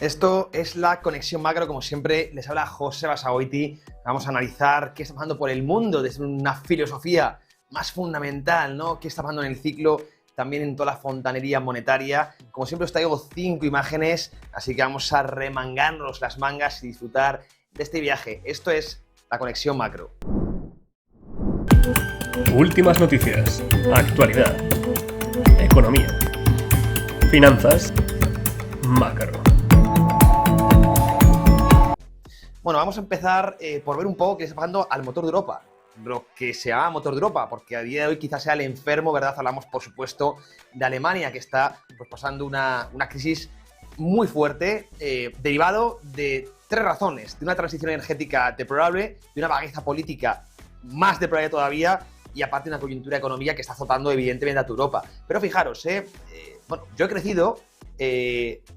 Esto es la conexión macro, como siempre les habla José Basagoiti. Vamos a analizar qué está pasando por el mundo desde una filosofía más fundamental, ¿no? Qué está pasando en el ciclo, también en toda la fontanería monetaria. Como siempre os traigo 5 imágenes, así que vamos a remangarnos las mangas y disfrutar de este viaje. Esto es la conexión macro. Últimas noticias, actualidad, economía, finanzas, macro. Bueno, vamos a empezar por ver un poco qué está pasando al motor de Europa. Lo que se llama motor de Europa, porque a día de hoy quizás sea el enfermo, ¿verdad? Hablamos, por supuesto, de Alemania, que está pues, pasando una crisis muy fuerte, derivado de 3 razones. De una transición energética deplorable, de una vagueza política más deplorable todavía, y aparte una coyuntura económica que está azotando evidentemente a toda Europa. Pero fijaros, bueno, yo he crecido,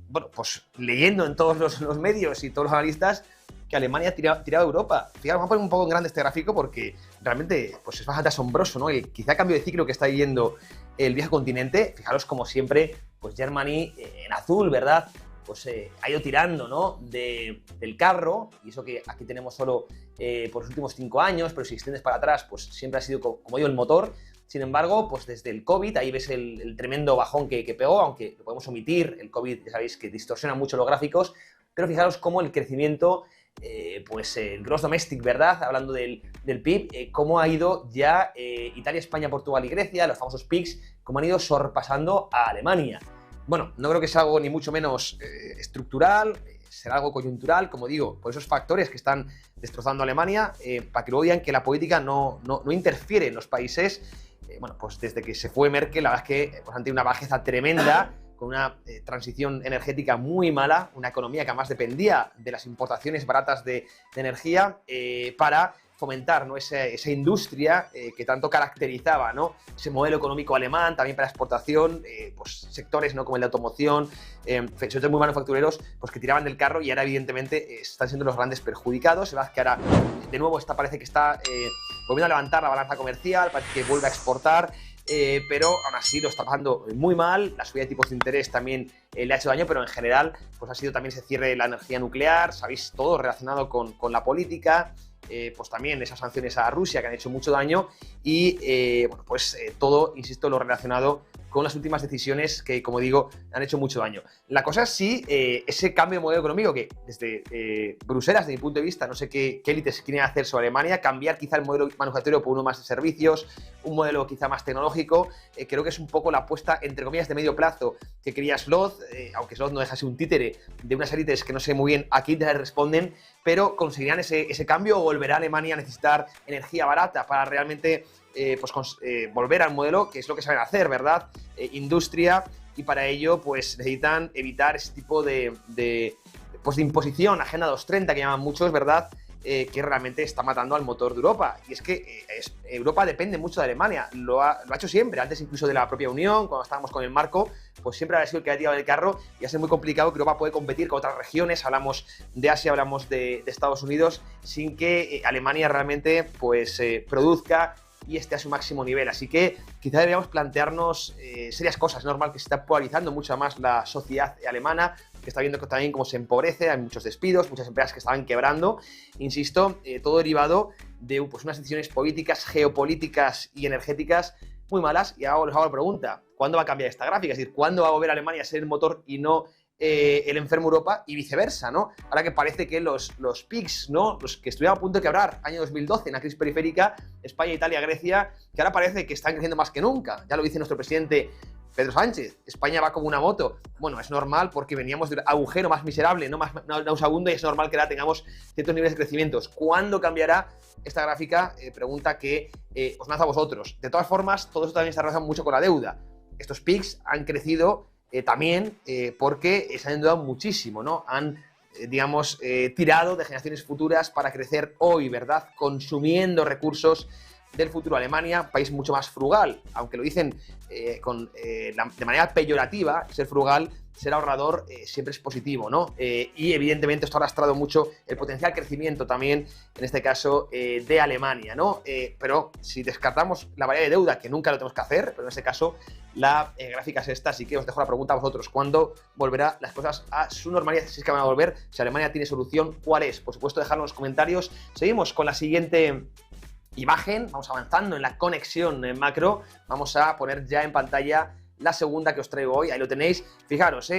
bueno, pues leyendo en todos los medios y todos los analistas que Alemania ha tirado a Europa. Fijaros, vamos a poner un poco en grande este gráfico porque realmente pues es bastante asombroso, ¿no? El quizá cambio de ciclo que está yendo el viejo continente. Fijaros como siempre, pues Germany en azul, ¿verdad? Pues ha ido tirando, ¿no? Del carro, y eso que aquí tenemos solo por los últimos 5 años, pero si extiendes para atrás, pues siempre ha sido, como digo, el motor. Sin embargo, pues desde el COVID, ahí ves el tremendo bajón que pegó, aunque lo podemos omitir, el COVID, ya sabéis que distorsiona mucho los gráficos, pero fijaros cómo el crecimiento, pues el gross domestic, ¿verdad? Hablando del PIB, cómo ha ido ya Italia, España, Portugal y Grecia, los famosos PIGs, cómo han ido sorpasando a Alemania. Bueno, no creo que sea algo ni mucho menos estructural, será algo coyuntural, como digo, por esos factores que están destrozando a Alemania, para que luego digan que la política no interfiere en los países. Bueno, pues desde que se fue Merkel, la verdad es que pues, han tenido una bajeza tremenda, con una transición energética muy mala, una economía que además dependía de las importaciones baratas de energía para fomentar, ¿no? esa industria que tanto caracterizaba, ¿no? Ese modelo económico alemán, también para exportación, pues sectores, ¿no? Como el de automoción, sectores muy manufactureros, pues que tiraban del carro y ahora evidentemente están siendo los grandes perjudicados. Es verdad que ahora de nuevo parece que está volviendo a levantar la balanza comercial, parece que vuelve a exportar, pero aún así lo está pasando muy mal. La subida de tipos de interés también le ha hecho daño, pero en general pues ha sido también ese cierre de la energía nuclear, sabéis, todo relacionado con la política. Pues también esas sanciones a Rusia que han hecho mucho daño y bueno, pues todo, insisto, lo relacionado con las últimas decisiones que, como digo, han hecho mucho daño. La cosa es sí, ese cambio de modelo económico que desde Bruselas, desde mi punto de vista, no sé qué élites quieren hacer sobre Alemania, cambiar quizá el modelo manufacturero por uno más de servicios, un modelo quizá más tecnológico, creo que es un poco la apuesta, entre comillas, de medio plazo que quería Sloth, aunque Sloth no deja de ser un títere de unas élites que no sé muy bien a quién les responden, pero conseguirán ese cambio o volverá Alemania a necesitar energía barata para realmente volver al modelo, que es lo que saben hacer, ¿verdad? Industria, y para ello pues necesitan evitar ese tipo de imposición, Agenda 2030 que llaman muchos, ¿verdad? Que realmente está matando al motor de Europa. Y es que Europa depende mucho de Alemania, lo ha hecho siempre, antes incluso de la propia Unión, cuando estábamos con el marco, pues siempre ha sido el que ha tirado del carro y ha sido muy complicado que Europa pueda competir con otras regiones, hablamos de Asia, hablamos de Estados Unidos, sin que Alemania realmente pues produzca y esté a su máximo nivel. Así que quizá deberíamos plantearnos serias cosas. Es normal que se está polarizando mucho más la sociedad alemana, que está viendo también cómo se empobrece, hay muchos despidos, muchas empresas que estaban quebrando. Insisto, todo derivado de pues, unas decisiones políticas, geopolíticas y energéticas muy malas. Y ahora os hago la pregunta, ¿cuándo va a cambiar esta gráfica? Es decir, ¿cuándo va a volver Alemania a ser el motor y no el enfermo Europa? Y viceversa, ¿no? Ahora que parece que los PIGs, ¿no? Los que estuvieron a punto de quebrar, año 2012, en la crisis periférica, España, Italia, Grecia, que ahora parece que están creciendo más que nunca. Ya lo dice nuestro presidente Pedro Sánchez, España va como una moto. Bueno, es normal porque veníamos de un agujero más miserable, no más nauseabundo, y es normal que ahora tengamos ciertos niveles de crecimientos. ¿Cuándo cambiará esta gráfica? Pregunta que os lanzo a vosotros. De todas formas, todo eso también está relacionado mucho con la deuda. Estos PIGs han crecido también porque se han endeudado muchísimo, ¿no? Han, digamos, tirado de generaciones futuras para crecer hoy, ¿verdad? Consumiendo recursos del futuro. Alemania, país mucho más frugal, aunque lo dicen de manera peyorativa, ser frugal ser ahorrador siempre es positivo, ¿no? Y evidentemente esto ha arrastrado mucho el potencial crecimiento también, en este caso, de Alemania, ¿no? Pero si descartamos la variable de deuda, que nunca lo tenemos que hacer, pero en este caso la gráfica es esta, así que os dejo la pregunta a vosotros: ¿cuándo volverá las cosas a su normalidad? Si es que van a volver, si Alemania tiene solución, ¿cuál es? Por supuesto, dejadlo en los comentarios. Seguimos con la siguiente imagen, vamos avanzando en la conexión macro, vamos a poner ya en pantalla la segunda que os traigo hoy, ahí lo tenéis. Fijaros,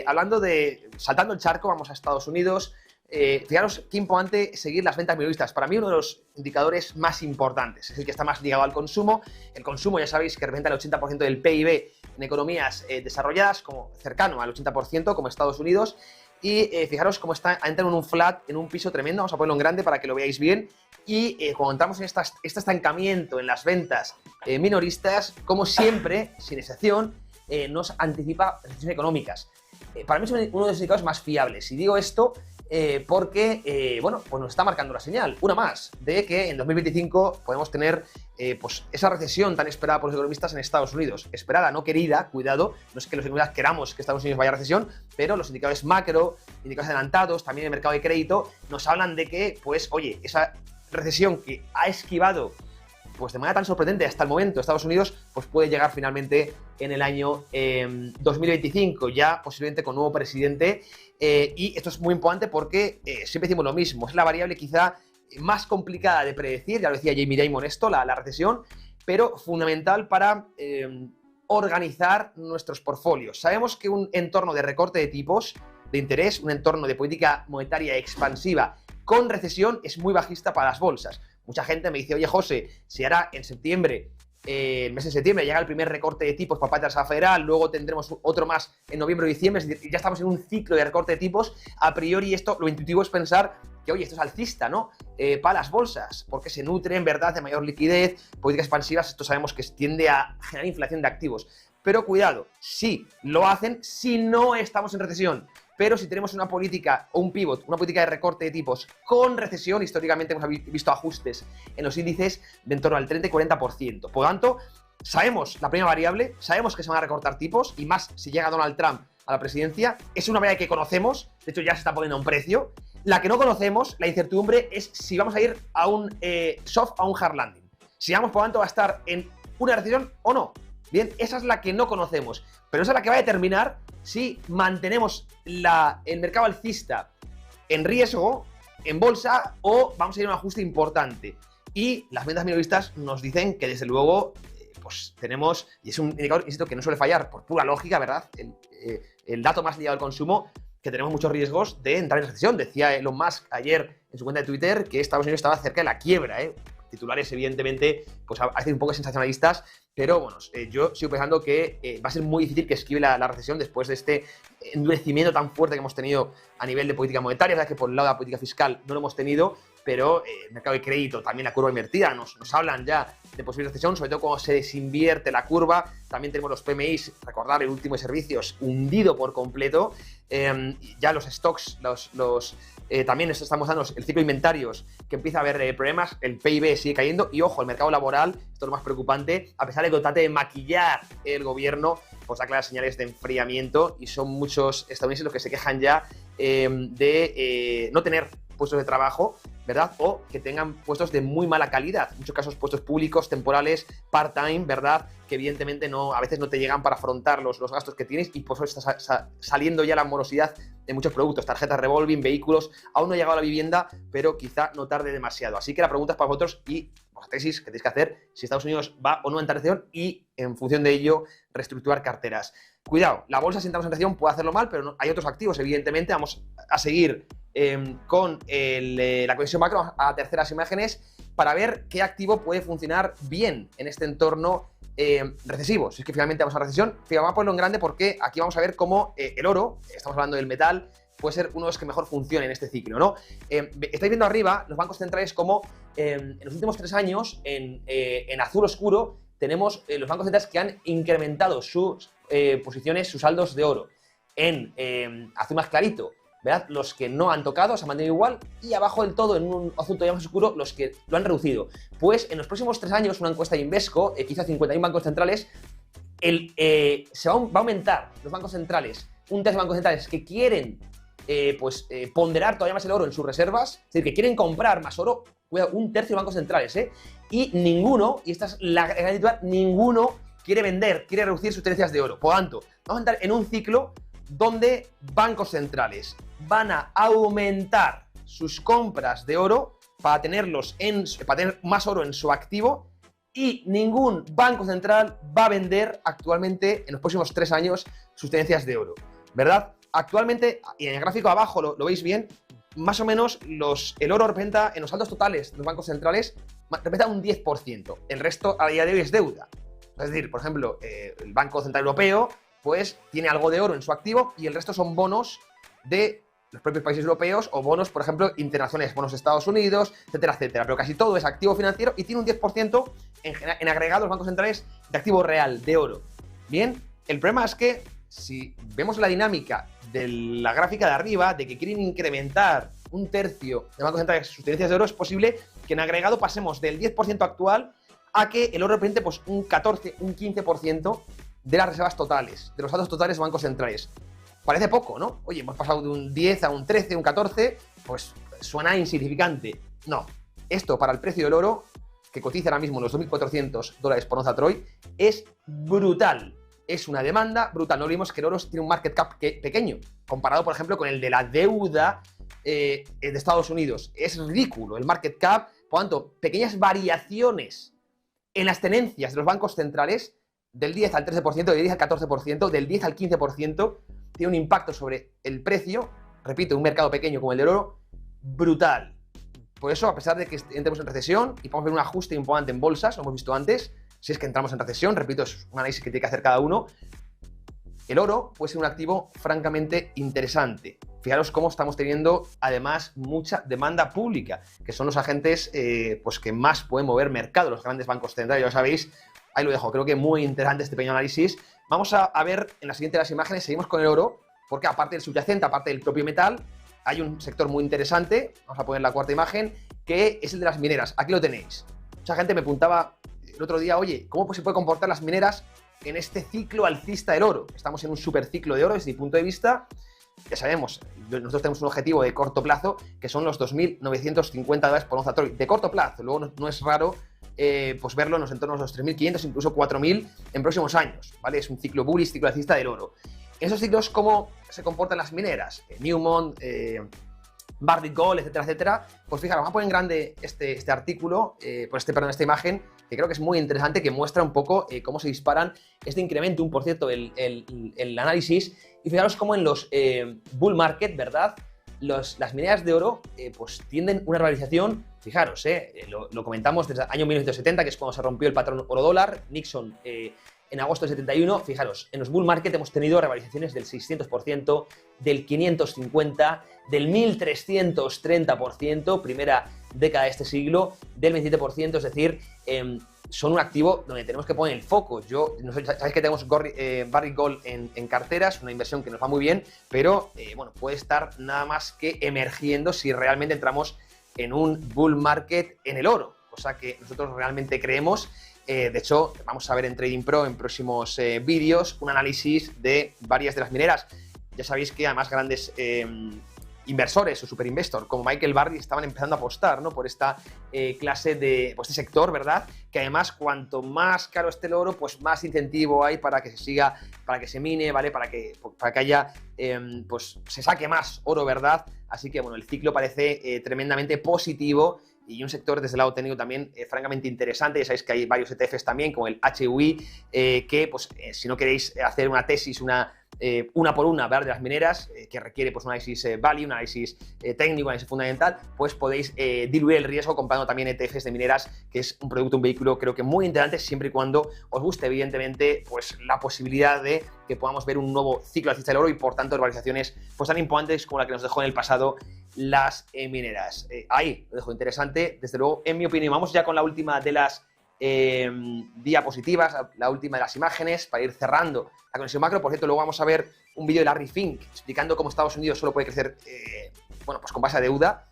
hablando de, saltando el charco, vamos a Estados Unidos. Fijaros qué importante seguir las ventas minoristas. Para mí uno de los indicadores más importantes, es el que está más ligado al consumo. El consumo, ya sabéis, que representa el 80% del PIB en economías desarrolladas, como cercano al 80%, como Estados Unidos. Y fijaros cómo está entrando en un flat, en un piso tremendo. Vamos a ponerlo en grande para que lo veáis bien. Y cuando entramos en este estancamiento en las ventas minoristas, como siempre, sin excepción, nos anticipa recesión económicas. Para mí es uno de los indicadores más fiables. Y digo esto porque, bueno, pues nos está marcando la señal, una más, de que en 2025 podemos tener pues esa recesión tan esperada por los economistas en Estados Unidos. Esperada, no querida, cuidado, no es que los economistas queramos que Estados Unidos vaya a recesión, pero los indicadores macro, indicadores adelantados, también el mercado de crédito, nos hablan de que, pues, oye, esa recesión que ha esquivado pues de manera tan sorprendente hasta el momento Estados Unidos, pues puede llegar finalmente en el año 2025, ya posiblemente con nuevo presidente. Y esto es muy importante porque siempre decimos lo mismo, es la variable quizá más complicada de predecir, ya lo decía Jamie Dimon esto, la recesión, pero fundamental para organizar nuestros portfolios. Sabemos que un entorno de recorte de tipos de interés, un entorno de política monetaria expansiva con recesión es muy bajista para las bolsas. Mucha gente me dice, oye José, si ahora en septiembre, el mes de septiembre, llega el primer recorte de tipos por parte de la Reserva Federal, luego tendremos otro más en noviembre o diciembre, es decir, ya estamos en un ciclo de recorte de tipos, a priori esto, lo intuitivo es pensar que, oye, esto es alcista, ¿no? Para las bolsas, porque se nutre en verdad de mayor liquidez, políticas expansivas, esto sabemos que tiende a generar inflación de activos. Pero cuidado, sí, lo hacen si no estamos en recesión. Pero si tenemos una política o un pivot, una política de recorte de tipos con recesión, históricamente hemos visto ajustes en los índices de en torno al 30 y 40%. Por lo tanto, sabemos la primera variable, sabemos que se van a recortar tipos, y más si llega Donald Trump a la presidencia, es una variable que conocemos, de hecho ya se está poniendo a un precio. La que no conocemos, la incertidumbre, es si vamos a ir a un soft, a un hard landing. Si vamos, por lo tanto, a estar en una recesión o no. Bien, esa es la que no conocemos, pero esa es la que va a determinar si mantenemos el mercado alcista en riesgo, en bolsa, o vamos a ir a un ajuste importante. Y las ventas minoristas nos dicen que, desde luego, pues tenemos, y es un indicador, insisto, que no suele fallar por pura lógica, ¿verdad? El dato más ligado al consumo, que tenemos muchos riesgos de entrar en recesión. Decía Elon Musk ayer en su cuenta de Twitter que Estados Unidos estaba cerca de la quiebra, Titulares, evidentemente, pues a veces un poco sensacionalistas, pero bueno, yo sigo pensando que va a ser muy difícil que esquive la recesión después de este endurecimiento tan fuerte que hemos tenido a nivel de política monetaria. Verdad que por el lado de la política fiscal no lo hemos tenido, pero el mercado de crédito, también la curva invertida, nos hablan ya de posible recesión, sobre todo cuando se desinvierte la curva. También tenemos los PMIs, recordar, el último de servicios hundido por completo. Ya los stocks, también estamos dando el ciclo de inventarios, que empieza a haber problemas, el PIB sigue cayendo, y ojo, el mercado laboral, esto es lo más preocupante, a pesar de que trate de maquillar el gobierno, pues da claras señales de enfriamiento, y son muchos estadounidenses los que se quejan ya de no tener puestos de trabajo, ¿verdad? O que tengan puestos de muy mala calidad, en muchos casos puestos públicos, temporales, part-time, ¿verdad? Que evidentemente a veces no te llegan para afrontar los gastos que tienes, y por eso está saliendo ya la morosidad de muchos productos, tarjetas revolving, vehículos. Aún no ha llegado a la vivienda, pero quizá no tarde demasiado. Así que la pregunta es para vosotros y la tesis que tenéis que hacer, si Estados Unidos va o no en recesión, y en función de ello reestructurar carteras. Cuidado, la bolsa, si entramos en recesión, puede hacerlo mal, pero hay otros activos, evidentemente. Vamos a seguir con la conexión macro a terceras imágenes para ver qué activo puede funcionar bien en este entorno recesivo. Si es que finalmente vamos a recesión, vamos a ponerlo en grande, porque aquí vamos a ver cómo el oro, estamos hablando del metal, puede ser uno de los que mejor funciona en este ciclo, ¿no? Estáis viendo arriba los bancos centrales como en los últimos 3 años, en azul oscuro, tenemos los bancos centrales que han incrementado sus posiciones, sus saldos de oro. En azul más clarito, ¿verdad? Los que no han tocado se han mantenido igual, y abajo del todo, en un azul todavía más oscuro, los que lo han reducido. Pues en los próximos 3 años, una encuesta de Invesco, que hizo a 51 bancos centrales, va a aumentar los bancos centrales un tercio de bancos centrales que quieren ponderar todavía más el oro en sus reservas, es decir, que quieren comprar más oro, cuidado, un tercio de bancos centrales, y ninguno, y esta es la gran titular, ninguno quiere vender, quiere reducir sus tenencias de oro. Por lo tanto, vamos a entrar en un ciclo donde bancos centrales van a aumentar sus compras de oro para tener más oro en su activo, y ningún banco central va a vender actualmente en los próximos 3 años sus tenencias de oro, ¿verdad? Actualmente, y en el gráfico abajo lo veis bien, más o menos el oro representa en los saldos totales de los bancos centrales, representa un 10%. El resto a día de hoy es deuda. Es decir, por ejemplo, el Banco Central Europeo pues tiene algo de oro en su activo y el resto son bonos de los propios países europeos o bonos, por ejemplo, internacionales, bonos de Estados Unidos, etcétera, etcétera. Pero casi todo es activo financiero y tiene un 10% en agregado los bancos centrales de activo real, de oro. Bien, el problema es que si vemos la dinámica de la gráfica de arriba, de que quieren incrementar un tercio de bancos centrales sus tenencias de oro, es posible que en agregado pasemos del 10% actual a que el oro represente pues, un 14, un 15% de las reservas totales, de los saldos totales de bancos centrales. Parece poco, ¿no? Oye, hemos pasado de un 10 a un 13, un 14, pues suena insignificante. No, esto para el precio del oro, que cotiza ahora mismo en los $2.400 por onza Troy, es brutal. Es una demanda brutal. No olvidemos que el oro tiene un market cap pequeño, comparado, por ejemplo, con el de la deuda de Estados Unidos. Es ridículo el market cap. Por lo tanto, pequeñas variaciones en las tenencias de los bancos centrales, del 10 al 13%, del 10 al 14%, del 10 al 15%, tiene un impacto sobre el precio, repito, un mercado pequeño como el del oro, brutal. Por eso, a pesar de que entremos en recesión y podemos ver un ajuste importante en bolsas, lo hemos visto antes, si es que entramos en recesión, repito, es un análisis que tiene que hacer cada uno, el oro puede ser un activo francamente interesante. Fijaros cómo estamos teniendo, además, mucha demanda pública, que son los agentes pues que más pueden mover mercado, los grandes bancos centrales, ya lo sabéis. Ahí lo dejo, creo que muy interesante este pequeño análisis. Vamos a ver en la siguiente de las imágenes, seguimos con el oro, porque aparte del subyacente, aparte del propio metal, hay un sector muy interesante, vamos a poner la cuarta imagen, que es el de las mineras. Aquí lo tenéis. Mucha gente me preguntaba el otro día, oye, ¿cómo se puede comportar las mineras en este ciclo alcista del oro? Estamos en un superciclo de oro desde mi punto de vista. Ya sabemos, nosotros tenemos un objetivo de corto plazo, que son los $2.950 por onza Troy. De corto plazo, luego no es raro pues verlo en los entornos de los 3.500, incluso 4.000 en próximos años, ¿vale? Es un ciclo bullish, ciclo alcista del oro. En esos ciclos, ¿cómo se comportan las mineras? Newmont, Barrick Gold, etcétera, etcétera. Pues fijaros, vamos a poner en grande este artículo, esta imagen, que creo que es muy interesante, que muestra un poco cómo se disparan este incremento, por cierto, el análisis. Y fijaros cómo en los bull market, ¿verdad? Las mineras de oro pues tienden una revalorización, fijaros, lo comentamos desde el año 1970, que es cuando se rompió el patrón oro-dólar, Nixon en agosto del 71, fijaros, en los bull market hemos tenido revalorizaciones del 600%, del 550%, del 1330%, primera década de este siglo, del 27%, es decir, son un activo donde tenemos que poner el foco. Sabéis que tenemos Barrick Gold en carteras, una inversión que nos va muy bien, pero bueno, puede estar nada más que emergiendo si realmente entramos en un bull market en el oro, cosa que nosotros realmente creemos. De hecho, vamos a ver en Trading Pro en próximos vídeos un análisis de varias de las mineras. Ya sabéis que además grandes inversores o superinvestor como Michael Burry estaban empezando a apostar, ¿no?, por esta clase de este sector, ¿verdad? Que además cuanto más caro esté el oro, pues más incentivo hay para que se siga, para que se mine, ¿vale? Para que haya, pues se saque más oro, ¿verdad? Así que bueno, el ciclo parece tremendamente positivo y un sector desde el lado técnico también francamente interesante. Ya sabéis que hay varios ETFs también, como el HUI, que pues si no queréis hacer una tesis, una por una, ¿verdad?, de las mineras, que requiere pues un análisis value, un análisis técnico, un análisis fundamental, pues podéis diluir el riesgo comprando también ETFs de mineras, que es un producto, un vehículo creo que muy interesante, siempre y cuando os guste, evidentemente, pues la posibilidad de que podamos ver un nuevo ciclo alcista del oro y por tanto valorizaciones pues tan importantes como la que nos dejó en el pasado las mineras. Ahí lo dejo interesante, desde luego, en mi opinión. Vamos ya con la última de las diapositivas, la última de las imágenes, para ir cerrando la conexión macro. Por cierto, luego vamos a ver un vídeo de Larry Fink explicando cómo Estados Unidos solo puede crecer bueno, pues con base a deuda.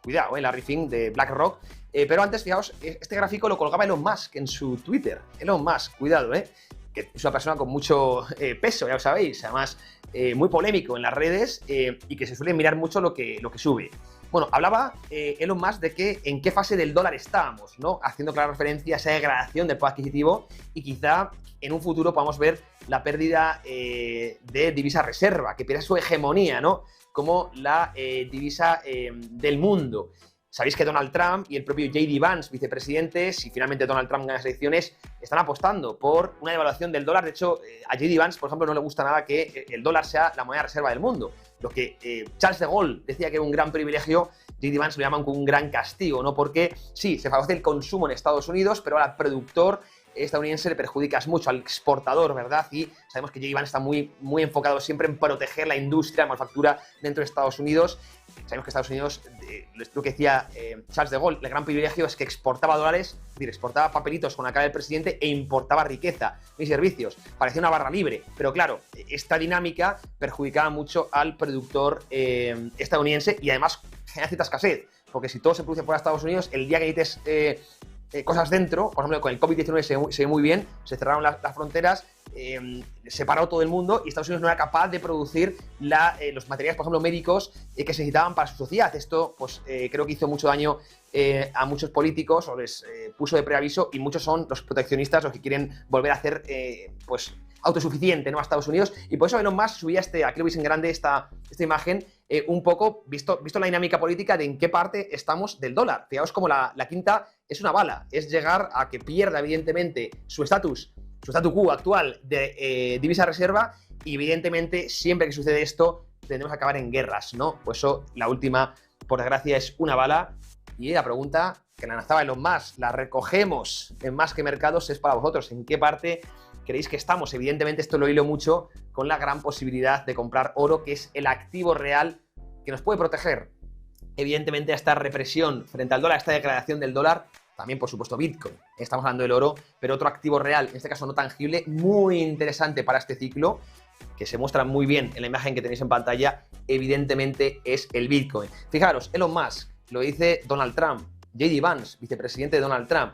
Cuidado, Larry Fink de BlackRock. Pero antes, fijaos, este gráfico lo colgaba Elon Musk en su Twitter. Elon Musk, cuidado, que es una persona con mucho peso, ya lo sabéis. Además, muy polémico en las redes y que se suele mirar mucho lo que sube. Bueno, hablaba Elon Musk de que en qué fase del dólar estábamos, ¿no? Haciendo clara referencia a esa degradación del poder adquisitivo y quizá en un futuro podamos ver la pérdida de divisa reserva, que pierde su hegemonía, ¿no? Como la divisa del mundo. Sabéis que Donald Trump y el propio J.D. Vance, vicepresidente, si finalmente Donald Trump gana las elecciones, están apostando por una devaluación del dólar. De hecho, a J.D. Vance, por ejemplo, no le gusta nada que el dólar sea la moneda reserva del mundo. Lo que Charles de Gaulle decía que era un gran privilegio, J.D. Vance lo llaman como un gran castigo, ¿no? Porque sí, se favorece el consumo en Estados Unidos, pero al productor estadounidense le perjudicas mucho, al exportador, ¿verdad? Y sabemos que J.D. Vance está muy enfocado siempre en proteger la industria de manufactura dentro de Estados Unidos. Sabemos que Estados Unidos, lo que decía Charles de Gaulle, el gran privilegio es que exportaba dólares, es decir, exportaba papelitos con la cara del presidente e importaba riqueza y servicios. Parecía una barra libre, pero claro, esta dinámica perjudicaba mucho al productor estadounidense y además genera cierta escasez, porque si todo se produce fuera de Estados Unidos, el día que necesites cosas dentro, por ejemplo, con el COVID-19 se ve muy bien, se cerraron las fronteras, se paró todo el mundo y Estados Unidos no era capaz de producir los materiales, por ejemplo, médicos que se necesitaban para su sociedad. Esto, pues, creo que hizo mucho daño a muchos políticos, o les puso de preaviso, y muchos son los proteccionistas los que quieren volver a hacer, pues, autosuficiente, ¿no?, a Estados Unidos. Y por eso Elon Musk subía aquí lo veis en grande esta imagen, un poco visto la dinámica política de en qué parte estamos del dólar. Fijaos como la quinta es una bala, es llegar a que pierda evidentemente su statu quo actual de divisa reserva, y evidentemente siempre que sucede esto tendremos que acabar en guerras, ¿no? Pues eso, la última, por desgracia, es una bala. Y la pregunta que la lanzaba Elon Musk, la recogemos en Más que Mercados, es para vosotros. ¿En qué parte creéis que estamos? Evidentemente esto lo hilo mucho con la gran posibilidad de comprar oro, que es el activo real que nos puede proteger evidentemente a esta represión frente al dólar, a esta degradación del dólar. También, por supuesto, Bitcoin. Estamos hablando del oro, pero otro activo real, en este caso no tangible, muy interesante para este ciclo, que se muestra muy bien en la imagen que tenéis en pantalla, evidentemente es el Bitcoin. Fijaros, Elon Musk, lo dice Donald Trump, J.D. Vance, vicepresidente de Donald Trump,